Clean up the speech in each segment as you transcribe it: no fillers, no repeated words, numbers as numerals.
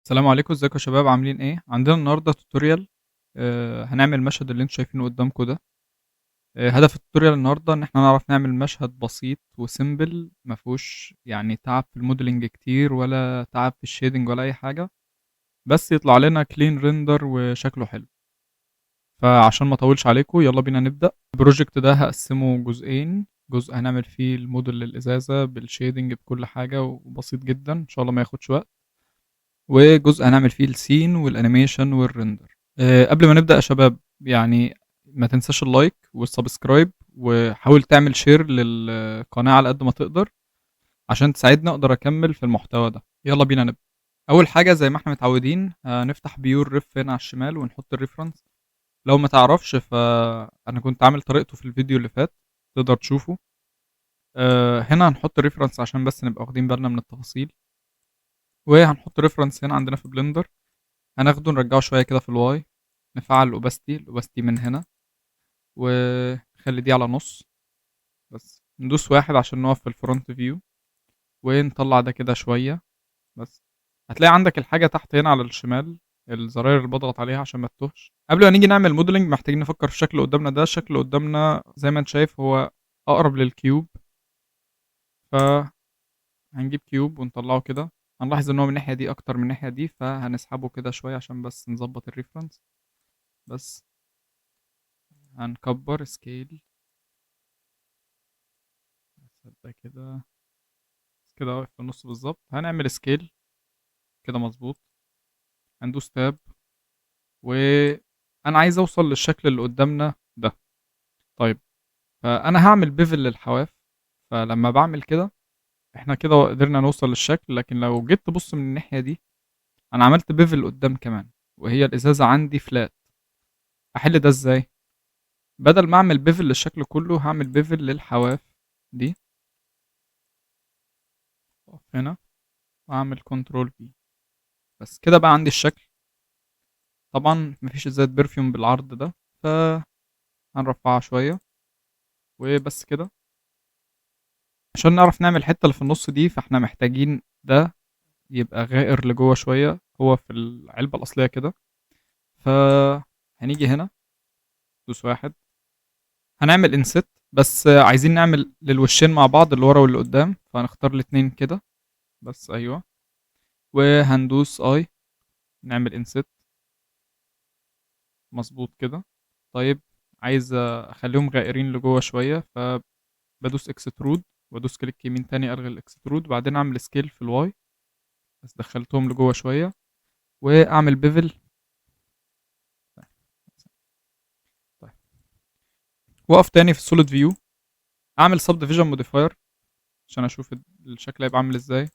السلام عليكم، ازيكم يا شباب؟ عاملين ايه؟ عندنا النهارده توتوريال. هنعمل المشهد اللي انتوا شايفينه قدامكم ده. هدف التوتوريال النهارده ان احنا نعرف نعمل مشهد بسيط وسيمبل، ما فيهوش يعني تعب في الموديلنج كتير ولا تعب في الشيدنج ولا اي حاجه، بس يطلع لنا كلين ريندر وشكله حلو. فعشان ما اطولش عليكم يلا بينا نبدا. البروجكت ده هقسمه جزئين. جزء هنعمل فيه الموديل للازازه بالشيدنج بكل حاجه وبسيط جدا ان شاء الله ما ياخدش وقت، وجزء هنعمل فيه السين والانيميشن والريندر. قبل ما نبدأ يا شباب، يعني ما تنساش اللايك والسبسكرايب، وحاول تعمل شير للقناة على قد ما تقدر عشان تساعدني اقدر اكمل في المحتوى ده. يلا بينا نبدأ. اول حاجة زي ما احنا متعودين هنفتح بيور ريف هنا على الشمال ونحط الريفرنس. لو ما تعرفش فانا كنت عامل طريقته في الفيديو اللي فات، تقدر تشوفه. هنا هنحط الريفرنس عشان بس نبقى واخدين بالنا من التفاصيل، وهنحط ريفرنس هنا عندنا في بلندر. هناخده نرجعه شوية كده في الواي، نفعل الأوباستي من هنا، ونخلي دي على نص. بس ندوس واحد عشان نقف في الفرونت فيو، ونطلع ده كده شوية. بس هتلاقي عندك الحاجة تحت هنا على الشمال، الزراير اللي بضغط عليها عشان ما تتوهش. قبل ما نيجي نعمل موديلنج محتاجين نفكر في الشكل اللي قدامنا ده. الشكل اللي قدامنا زي ما انت شايف هو أقرب للكيوب، فهنجيب كيوب ونطلعه كده. هنلاحظ ان هو من الناحية دي أكتر من الناحية دي، فهنسحبه كده شوية عشان بس نظبط الريفرنس. بس هنكبر سكيل ده كده، كده واقف في النص بالظبط. هنعمل سكيل كده مظبوط. هندوس تاب، وانا عايز اوصل للشكل اللي قدامنا ده. طيب، فانا هعمل بيفل للحواف. فلما بعمل كده احنا كده قدرنا نوصل للشكل، لكن لو جيت تبص من الناحية دي انا عملت بيفل قدام كمان، وهي الازازة عندي فلات. احل ده ازاي؟ بدل ما اعمل بيفل للشكل كله هعمل بيفل للحواف دي. أقف هنا واعمل كنترول بي. بس كده بقى عندي الشكل. طبعا مفيش ازازة برفيوم بالعرض ده، فهنرفعها شوية وبس كده. عشان نعرف نعمل الحتة اللي في النص دي فاحنا محتاجين ده يبقى غائر لجوه شوية، هو في العلبة الأصلية كده. فهنيجي هنا دوس واحد، هنعمل انست، بس عايزين نعمل للوشين مع بعض اللي ورا واللي قدام، فهنختار الاتنين كده. بس ايوه، وهندوس اي، نعمل انست مظبوط كده. طيب، عايز اخليهم غائرين لجوه شوية، فبدوس اكسترود وادوس كليك يمين تاني الغي الاكسترود، بعدين اعمل سكيل في الواي. بس دخلتهم لجوه شوية واعمل بيفل. طيب، واقف تاني في السوليد فيو، اعمل سب ديفيجن موديفاير عشان اشوف الشكل هيبقى عامل ازاي.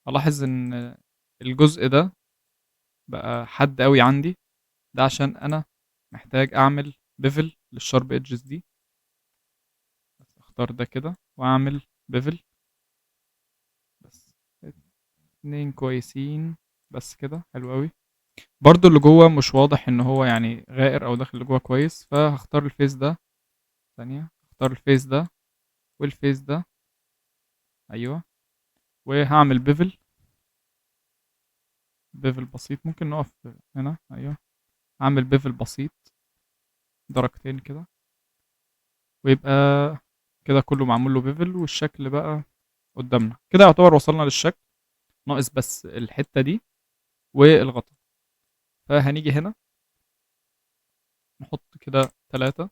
الاحظ ان الجزء ده بقى حد قوي عندي، ده عشان انا محتاج اعمل بيفل للشارب ايدجز دي. بس اختار ده كده واعمل بيفل. بس اتنين كويسين، بس كده حلو قوي. برضو اللي جوه مش واضح ان هو يعني غائر او داخل لجوه كويس، فهختار الفيس ده. ثانية، اختار الفيس ده والفيس ده. ايوه، وهعمل بيفل. بيفل بسيط، ممكن نقف هنا. ايوه، هعمل بيفل بسيط درجتين كده، ويبقى كده كله معمول له بيفل، والشكل بقى قدامنا كده يعتبر وصلنا للشكل. ناقص بس الحتة دي والغطا. فهنيجي هنا نحط كده 3،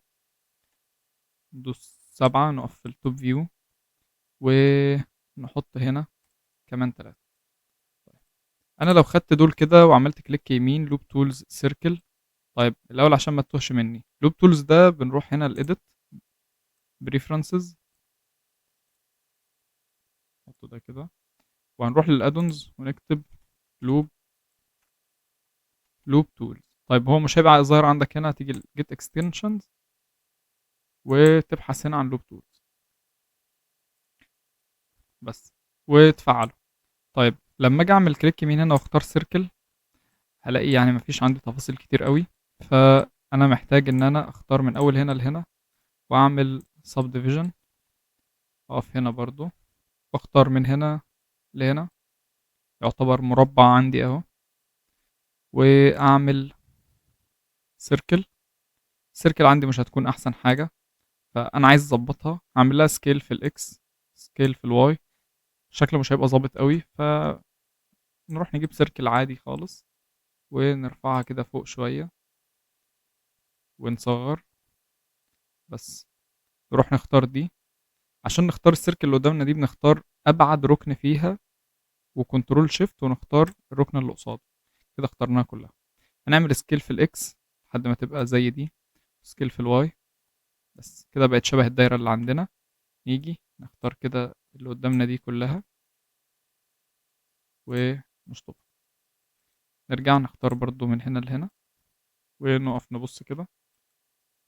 ندوس 7، نقف في التوب فيو، ونحط هنا كمان 3. انا لو خدت دول كده وعملت كليك يمين لوب تولز سيركل. طيب الاول عشان ما تتوهش مني، لوب تولز ده بنروح هنا الايديت بريفرنسز، نحط ده كده، وهنروح للادونز ونكتب لوب تولز. طيب هو مش هيبقى ظاهر عندك هنا، هتيجي جيت اكستنشنز وتبحث هنا عن لوب تولز بس، وتفعله. طيب لما اجي اعمل كليك يمين هنا واختار سيركل، هلاقي يعني مفيش عندي تفاصيل كتير قوي. فانا محتاج ان انا اختار من اول هنا لهنا واعمل سب ديفيجن. اقف هنا برضو واختار من هنا لهنا، يعتبر مربع عندي اهو. واعمل سيركل. السيركل عندي مش هتكون احسن حاجة، فانا عايز اظبطها، هعمل لها سكيل في الاكس، سكيل في الواي، شكله مش هيبقى ظابط قوي، فنروح نجيب سيركل عادي خالص ونرفعها كده فوق شوية ونصغر بس. نروح نختار دي، عشان نختار السيركل اللي قدامنا دي بنختار ابعد ركن فيها وكنترول شيفت ونختار الركن اللي قصاده. كده اخترناها كلها. هنعمل سكيل في الاكس لحد ما تبقى زي دي، سكيل في الواي، بس كده بقت شبه الدايرة اللي عندنا. نيجي نختار كده اللي قدامنا دي كلها ونشطب. نرجع نختار برضو من هنا لهنا ونقف نبص كده.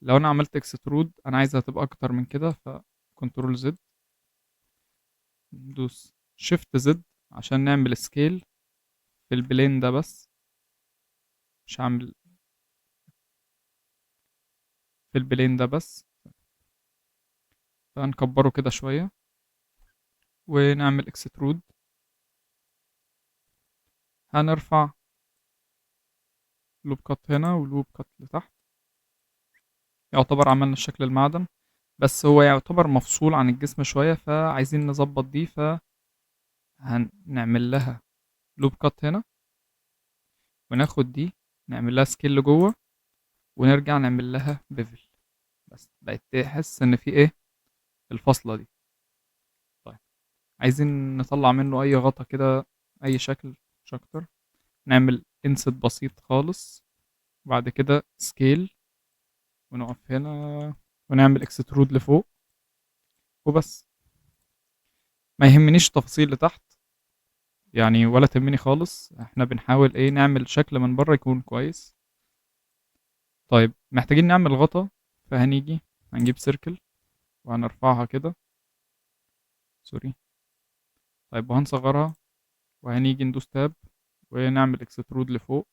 لو انا عملت اكسترود انا عايزها تبقى اكتر من كده، فكنترول زد، ندوس شيفت زد عشان نعمل سكيل في البلين ده بس. مش هعمل في البلين ده بس، فنكبره كده شوية ونعمل اكسترود. هنرفع لوب كات هنا ولوب كات لتحت. يعتبر عملنا الشكل المعدن، بس هو يعتبر مفصول عن الجسم شوية، فعايزين نظبط دي، فهنعمل لها لوب كات هنا وناخد دي نعمل لها سكيل لجوه ونرجع نعمل لها بيفل. بس بقت تحس ان في ايه الفاصلة دي. طيب عايزين نطلع منه اي غطا كده، اي شكل، مش اكتر. نعمل انسет بسيط خالص، وبعد كده سكيل ونقف هنا ونعمل اكسترود لفوق وبس. ما يهمنيش التفاصيل اللي تحت يعني، ولا تهمني خالص. احنا بنحاول ايه نعمل شكل من بره يكون كويس. طيب محتاجين نعمل غطا، فهنيجي هنجيب سيركل وهنرفعها كده، سوري. طيب وهنصغرها وهنيجي ندوس تاب ونعمل اكسترود لفوق.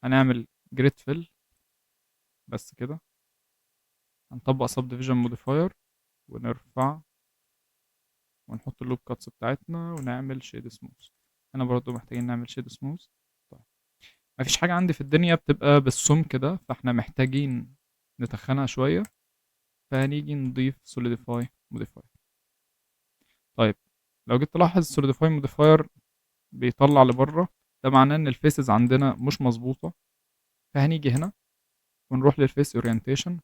هنعمل جريد فيل بس كده. هنطبق سب ديفيجن موديفاير ونرفع ونحط اللوب كاتس بتاعتنا ونعمل شيد سموث. هنا برضو محتاجين نعمل شيد سموث. طيب مفيش حاجة عندي في الدنيا بتبقى بالسمك كده، فاحنا محتاجين نتخنها شوية، فهنيجي نضيف سوليديفاي موديفاير. طيب لو جيت تلاحظ السوليديفاي موديفاير بيطلع لبره، ده معناه ان الفيسز عندنا مش مظبوطة. فهنيجي هنا ونروح للفيس اورينتيشن،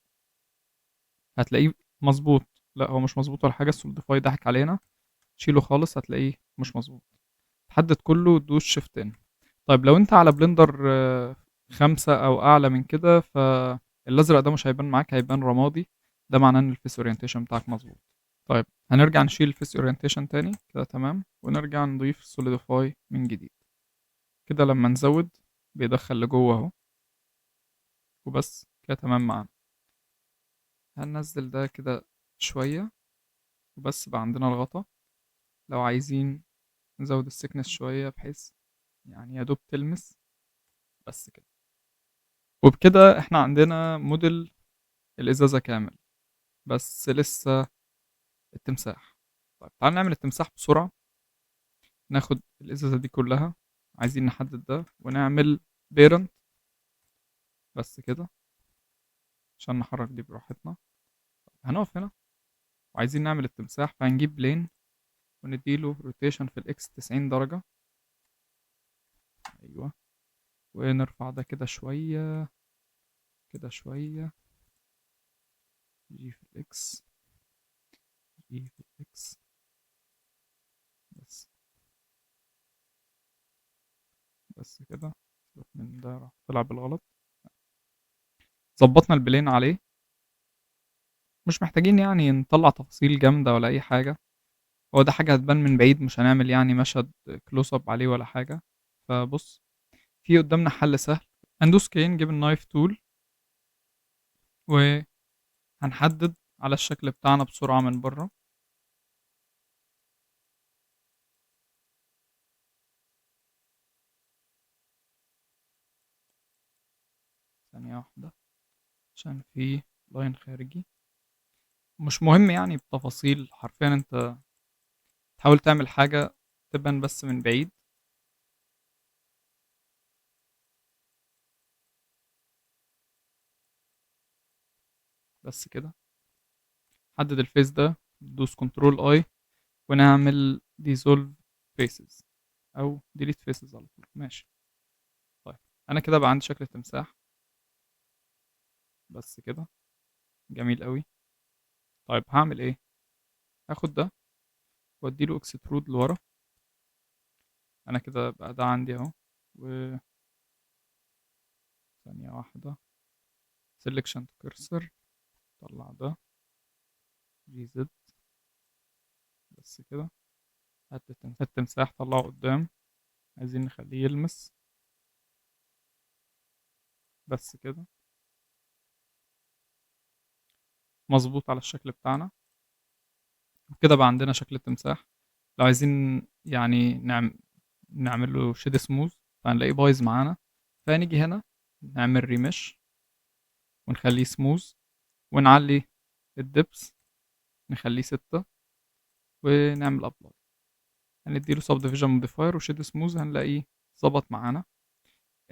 هتلاقيه مظبوط. لا هو مش مظبوط ولا حاجة، السوليديفاي ضحك علينا. شيله خالص هتلاقيه مش مظبوط. تحدد كله وتدوس شيفت ان. طيب لو انت على بلندر 5 او اعلى من كده، فالازرق ده مش هيبان معاك، هيبان رمادي. ده معناه ان الفيس اورينتيشن بتاعك مظبوط. طيب هنرجع نشيل الفيس اورينتيشن تاني كده تمام، ونرجع نضيف سوليديفاي من جديد. كده لما نزود بيدخل لجوه اهو وبس. كده تمام معانا. هننزل ده كده شوية وبس، بقى عندنا الغطا. لو عايزين نزود السكنس شوية بحيث يعني يا دوب تلمس، بس كده. وبكده احنا عندنا موديل الإزازة كامل، بس لسه التمساح. طيب تعال نعمل التمساح بسرعة. ناخد الإزازة دي كلها، عايزين نحدد ده ونعمل بيرنت بس كده عشان نحرك دي براحتنا. هنقف هنا وعايزين نعمل التمساح، فهنجيب بلين ونديله روتيشن في الاكس 90 درجة. ايوه. ونرفع ده كده شوية، كده شوية. جي في الاكس، جي في الاكس بس. بس كده. سيبك من ده، راح طلع بالغلط. ظبطنا البلين عليه، مش محتاجين يعني نطلع تفاصيل جامدة ولا أي حاجة. هو ده حاجة هتبان من بعيد، مش هنعمل يعني مشهد كلوز اب عليه ولا حاجة. فبص، في قدامنا حل سهل. هندوس كي، نجيب النايف تول وهنحدد على الشكل بتاعنا بسرعة من بره. ثانية واحدة عشان في لاين خارجي. مش مهم يعني بتفاصيل، حرفيا انت تحاول تعمل حاجة تبان بس من بعيد. بس كده. حدد الفيس ده، دوس كنترول اي، ونعمل dissolve faces او delete faces على طول. ماشي. طيب انا كده بقى عندي شكل التمساح. بس كده. جميل قوي. طيب هعمل ايه؟ هاخد ده واديله اكسترود لورا. انا كده بقى ده عندي اهو. وثانية واحدة، selection to cursor، طلع ده جي زد. بس كده. هات التمساح طلعه قدام، عايزين نخليه يلمس. بس كده. مظبوط على الشكل بتاعنا. وكده بقى عندنا شكل التمساح. لو عايزين يعني نعمل له شيد سموث، فهنلاقيه بايظ معانا. فهنيجي هنا نعمل ريمش ونخليه سموث، ونعلي الدبس نخليه 6، ونعمل ابلاي. هنديله سب ديفيجن موديفاير وشيد سموث، هنلاقيه ظبط معانا.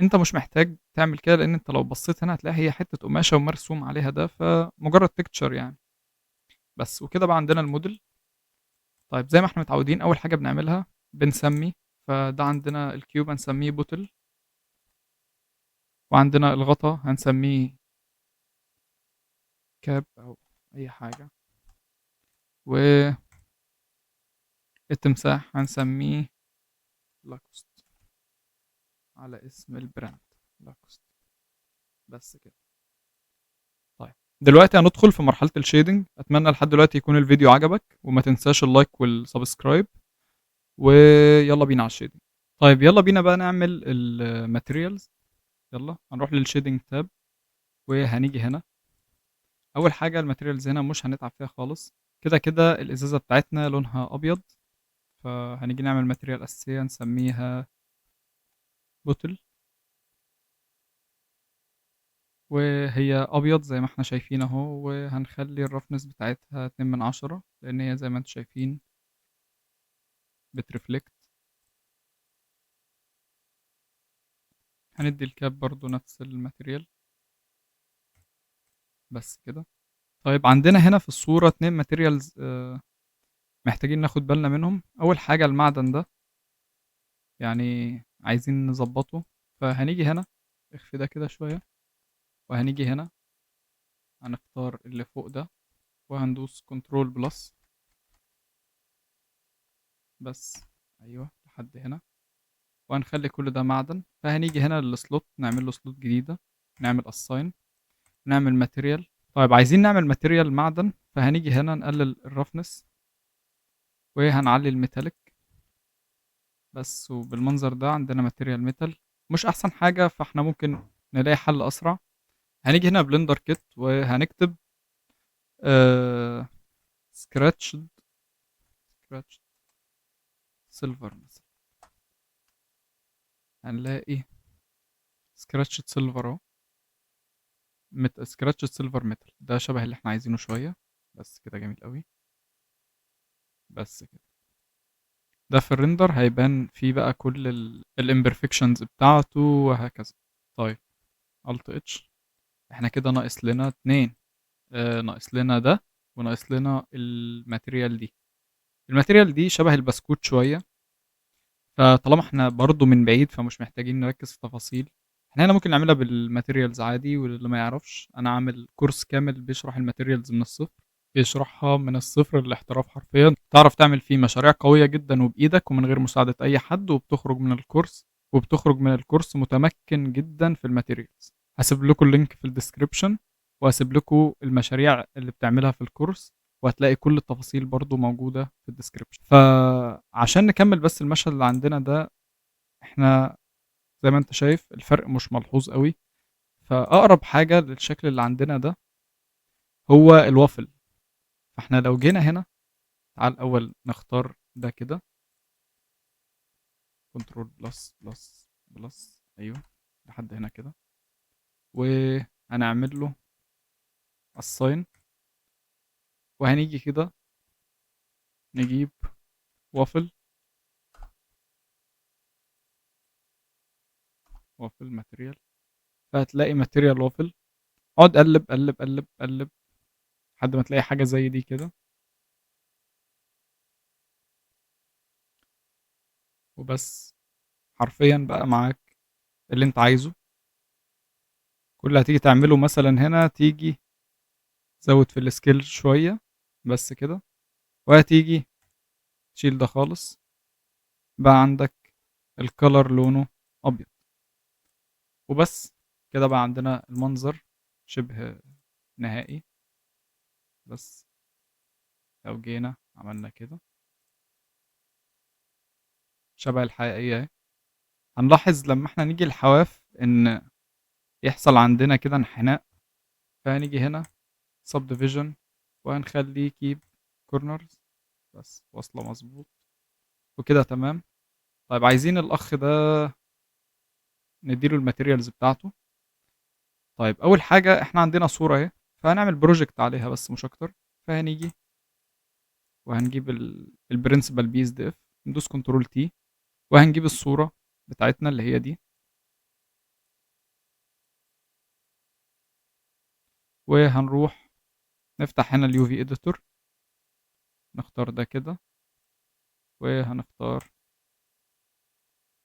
انت مش محتاج تعمل كده، لان انت لو بصيت هنا هتلاقي هي حته قماشه ومرسوم عليها ده، فمجرد تكتشر يعني. بس وكده بقى عندنا الموديل. طيب زي ما احنا متعودين، اول حاجه بنعملها بنسمي. فده عندنا الكيوب هنسميه بوتل، وعندنا الغطا هنسميه كاب او اي حاجه، والتمساح هنسميه لاكوست على اسم البراند لاكوست. بس كده. طيب دلوقتي هندخل في مرحله الشيدنج. اتمنى لحد دلوقتي يكون الفيديو عجبك، وما تنساش اللايك والسبسكرايب. ويلا بينا على الشيدنج. طيب يلا بينا بقى نعمل الماتيريالز. يلا هنروح للشيدنج تاب، وهنيجي هنا. اول حاجه الماتيريالز هنا مش هنتعب فيها خالص. كده كده الازازه بتاعتنا لونها ابيض، فهنيجي نعمل ماتيريال اساسيه نسميها بوتل. وهي ابيض زي ما احنا شايفين اهو، وهنخلي الرفنس بتاعتها 2/10، لان هي زي ما انتم شايفين بترفلكت. هندي الكاب برضو نفس الماتيريال. بس كده. طيب عندنا هنا في الصورة اتنين ماتيريالز محتاجين ناخد بالنا منهم. أول حاجة المعدن ده، يعني عايزين نظبطه. فهنيجي هنا، اخفي ده كده شوية، وهنيجي هنا هنختار اللي فوق ده، وهندوس كنترول بلس. بس أيوه لحد هنا. وهنخلي كل ده معدن. فهنيجي هنا للسلوت نعمل له سلوت جديدة، نعمل assign، نعمل ماتيريال. طيب عايزين نعمل ماتيريال معدن، فهنيجي هنا نقلل الرفنس، وهنعلي الميتاليك. بس وبالمنظر ده عندنا ماتيريال ميتال. مش احسن حاجة، فاحنا ممكن نلاقي حل اسرع. هنيجي هنا بلندر كيت، وهنكتب سكراتشد سيلفر مثلا. هنلاقي سكراتشد سيلفر اهو. سكراتشد سيلفر ميتال ده شبه اللي احنا عايزينه شوية. بس كده جميل قوي. بس كده. ده في الريندر هيبان فيه بقى كل الامبرفكشنز بتاعته وهكذا. طيب الت اتش. احنا كده ناقص لنا اتنين. ناقص لنا ده، وناقص لنا الماتيريال دي. الماتيريال دي شبه البسكوت شوية، فطالما احنا برضو من بعيد فمش محتاجين نركز في تفاصيل. احنا هنا ممكن نعملها بالماتيريالز عادي. واللي ما يعرفش، انا عامل كورس كامل بيشرح الماتيريالز من الصفر. بيشرحها من الصفر للاحتراف حرفيا. تعرف تعمل فيه مشاريع قوية جدا وبإيدك ومن غير مساعدة أي حد، وبتخرج من الكورس متمكن جدا في الماتيريالز. هسيب لكم اللينك في الديسكريبشن، وهسيب لكم المشاريع اللي بتعملها في الكورس، وهتلاقي كل التفاصيل برضو موجودة في الديسكريبشن. فعشان نكمل بس المشهد اللي عندنا ده، احنا زي ما انت شايف الفرق مش ملحوظ قوي. فأقرب حاجة للشكل اللي عندنا ده هو الوافل. فاحنا لو جينا هنا، تعال الأول نختار ده كده، كنترول بلس بلس بلس، أيوه لحد هنا كده. وهنعمل له assign، وهنيجي كده نجيب وافل. وافل ماتيريال. فهتلاقي ماتيريال وافل. اقعد قلب قلب قلب قلب لحد ما تلاقي حاجة زي دي كده، وبس. حرفيا بقى معاك اللي انت عايزه. كل اللي هتيجي تعمله مثلا هنا، تيجي تزود في السكيل شوية، بس كده. وهتيجي تشيل ده خالص، بقى عندك الكلر لونه ابيض. وبس كده بقى عندنا المنظر شبه نهائي. بس لو جينا عملنا كده شبه الحقيقية اهي، هنلاحظ لما احنا نيجي الحواف ان يحصل عندنا كده انحناء. فهنيجي هنا subdivision، وهنخليه keep corners، بس واصلة مظبوط وكده تمام. طيب عايزين الاخ ده نديله الماتيريالز بتاعته. طيب اول حاجة احنا عندنا صورة اهي، فهنعمل بروجكت عليها بس مش اكتر. فهنيجي وهنجيب البرنسبل بيز دي اف، ندوس كنترول تي، وهنجيب الصورة بتاعتنا اللي هي دي، وهنروح نفتح هنا اليو في اديتور، نختار ده كده، وهنختار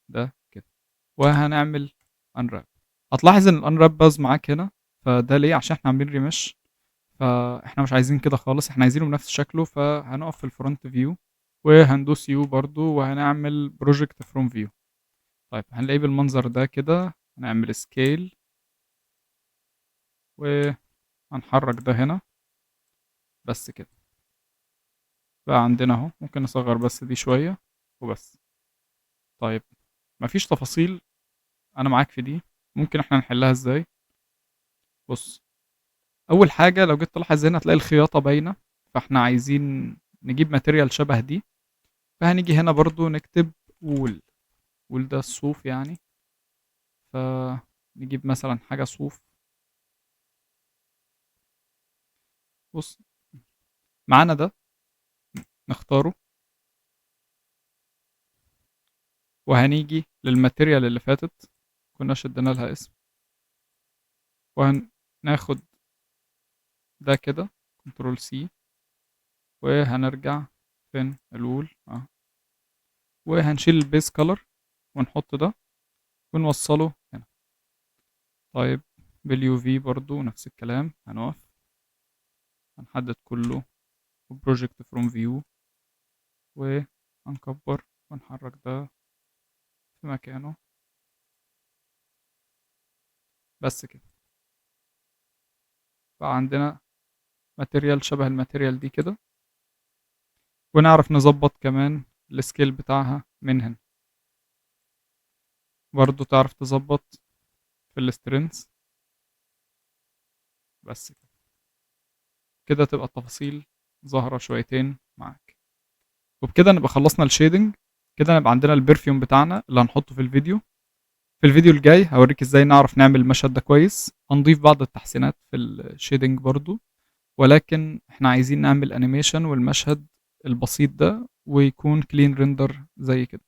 ده كده، وهنعمل انراب. هتلاحظ ان الانراب باظ معاك هنا. فده ليه؟ عشان احنا عاملين ريمش، فاحنا مش عايزين كده خالص، احنا عايزينه بنفس شكله. فهنقف في الفرونت فيو، وهندوس يو برضو، وهنعمل بروجكت فروم فيو. طيب هنلاقيه بالمنظر ده كده. هنعمل سكيل، وهنحرك ده هنا، بس كده. بقى عندنا اهو. ممكن نصغر بس دي شوية وبس. طيب مفيش تفاصيل، انا معاك في دي. ممكن احنا نحلها ازاي؟ بص، اول حاجة لو جيت تلاحظ هنا هتلاقي الخياطة باينة. فاحنا عايزين نجيب ماتيريال شبه دي. فهنيجي هنا برضو نكتب وول. وول ده الصوف يعني. فنجيب مثلا حاجة صوف. بص، معانا ده، نختاره، وهنيجي للماتيريال اللي فاتت كنا شدنا لها اسم، وهناخد ده كده كنترول سي، وهنرجع فين الوول وهنشيل البيس كولر، ونحط ده ونوصله هنا. طيب باليو في برضو نفس الكلام. هنقف، هنحدد كله بروجكت فروم فيو، وهنكبر ونحرك ده في مكانه، بس كده. بقى عندنا ماتيريال شبه الماتيريال دي كده. ونعرف نظبط كمان السكيل بتاعها من هنا. برضو تعرف تظبط في السترينث، بس كده. كده تبقى التفاصيل ظاهرة شويتين معاك. وبكده نبقى خلصنا الشيدنج. كده نبقى عندنا البرفيوم بتاعنا اللي هنحطه في الفيديو. في الفيديو الجاي هوريك ازاي نعرف نعمل المشهد ده كويس. هنضيف بعض التحسينات في الشيدنج برضو، ولكن احنا عايزين نعمل انيميشن والمشهد البسيط ده ويكون كلين ريندر زي كده.